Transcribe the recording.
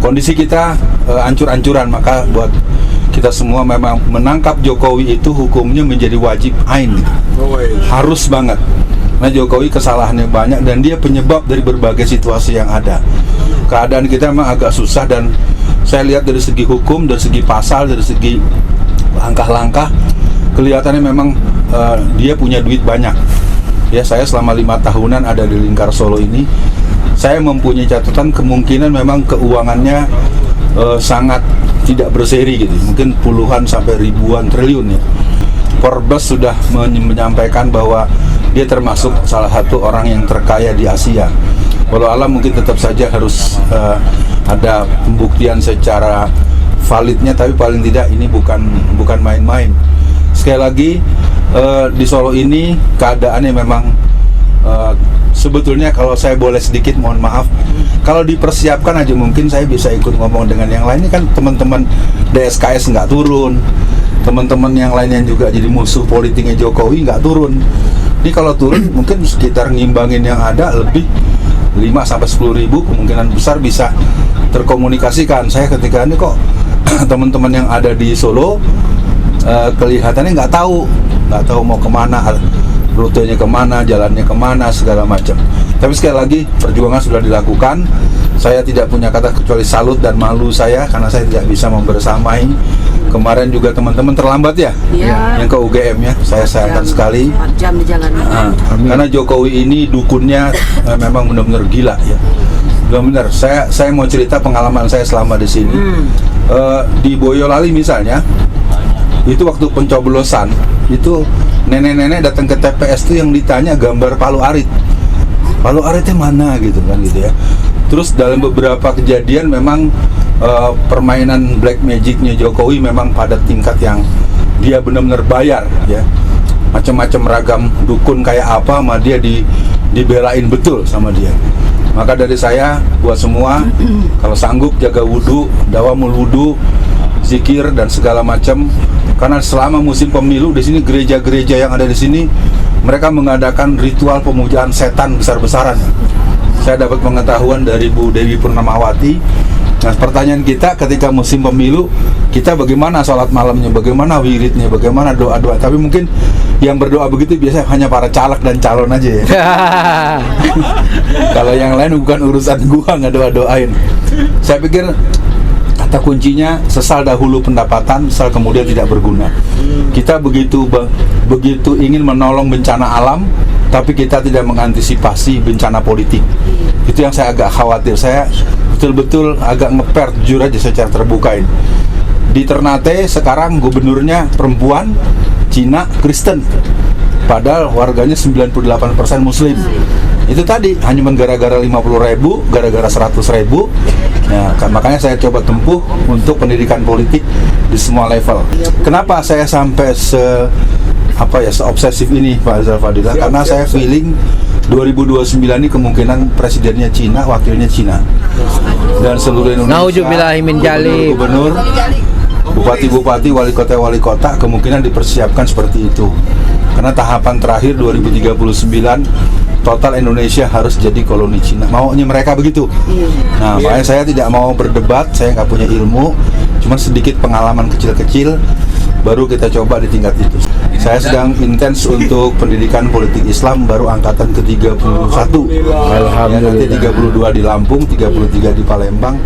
kondisi kita ancur-ancuran. Maka buat kita semua memang menangkap Jokowi itu hukumnya menjadi wajib ain, harus banget. Nah, Jokowi kesalahannya banyak dan dia penyebab dari berbagai situasi yang ada. Keadaan kita memang agak susah, dan saya lihat dari segi hukum, dari segi pasal, dari segi langkah-langkah, kelihatannya memang dia punya duit banyak. Ya, saya selama 5 tahunan ada di lingkar Solo ini, saya mempunyai catatan kemungkinan memang keuangannya sangat tidak berseri gitu, mungkin puluhan sampai ribuan triliun ya. Forbes sudah menyampaikan bahwa dia termasuk salah satu orang yang terkaya di Asia. Walau alam mungkin tetap saja harus ada pembuktian secara validnya, tapi paling tidak ini bukan main-main. Sekali lagi di Solo ini keadaannya memang sebetulnya kalau saya boleh sedikit mohon maaf, kalau dipersiapkan aja mungkin saya bisa ikut ngomong dengan yang lain. Ini kan teman-teman DSKS nggak turun, teman-teman yang lain yang juga jadi musuh politiknya Jokowi nggak turun. Ini kalau turun mungkin sekitar ngimbangin yang ada lebih 5-10 ribu, kemungkinan besar bisa terkomunikasikan. Saya ketika ini kok teman-teman yang ada di Solo kelihatannya nggak tahu mau kemana, rutenya kemana, jalannya kemana, segala macam. Tapi sekali lagi perjuangan sudah dilakukan. Saya tidak punya kata kecuali salut dan malu saya karena saya tidak bisa membersamai. Kemarin juga teman-teman terlambat ya, yang ke UGM ya. Saya sayangkan sekali. 4 jam di jalan. Karena Jokowi ini dukunnya memang benar-benar gila ya. Benar-benar. Saya mau cerita pengalaman saya selama di sini. Di Boyolali misalnya, itu waktu pencoblosan itu nenek-nenek datang ke TPS itu yang ditanya gambar Palu Arit. Palu Aritnya mana gitu kan gitu ya. Terus dalam beberapa kejadian memang permainan black magicnya Jokowi memang pada tingkat yang dia benar-benar bayar ya. Macam-macam ragam dukun kayak apa sama dia dibelain betul sama dia. Maka dari saya buat semua, kalau sanggup jaga wudhu, dawamul wudhu, zikir dan segala macam. Karena selama musim pemilu di sini gereja-gereja yang ada di sini mereka mengadakan ritual pemujaan setan besar-besaran. Saya dapat pengetahuan dari Bu Dewi Purnamawati. Nah, pertanyaan kita ketika musim pemilu, kita bagaimana sholat malamnya, bagaimana wiridnya, bagaimana doa-doa. Tapi mungkin yang berdoa begitu biasanya hanya para caleg dan calon aja ya. Kalau yang lain bukan urusan gua nggak doa-doain. Saya pikir kata kuncinya sesal dahulu pendapatan, sesal kemudian tidak berguna. Kita begitu ingin menolong bencana alam, tapi kita tidak mengantisipasi bencana politik. Itu yang saya agak khawatir. Saya betul-betul agak ngeper, jujur aja secara terbuka ini. Di Ternate sekarang gubernurnya perempuan, Cina, Kristen. Padahal warganya 98% Muslim. Itu tadi hanya gara-gara 50.000, gara-gara 100.000. Nah, makanya saya coba tempuh untuk pendidikan politik di semua level. Kenapa saya sampai seobsesif ini Pak Azhar Fadila? Karena saya feeling 2029 ini kemungkinan presidennya Cina, wakilnya Cina. Dan seluruh Indonesia, gubernur, bupati-bupati, wali kota kemungkinan dipersiapkan seperti itu. Karena tahapan terakhir 2039 total Indonesia harus jadi koloni Cina. Maunya mereka begitu. Nah, makanya saya tidak mau berdebat, saya nggak punya ilmu, cuma sedikit pengalaman kecil-kecil, baru kita coba di tingkat itu. Saya sedang intens untuk pendidikan politik Islam, baru angkatan ke-31. Alhamdulillah. Nanti 32 di Lampung, 33 di Palembang.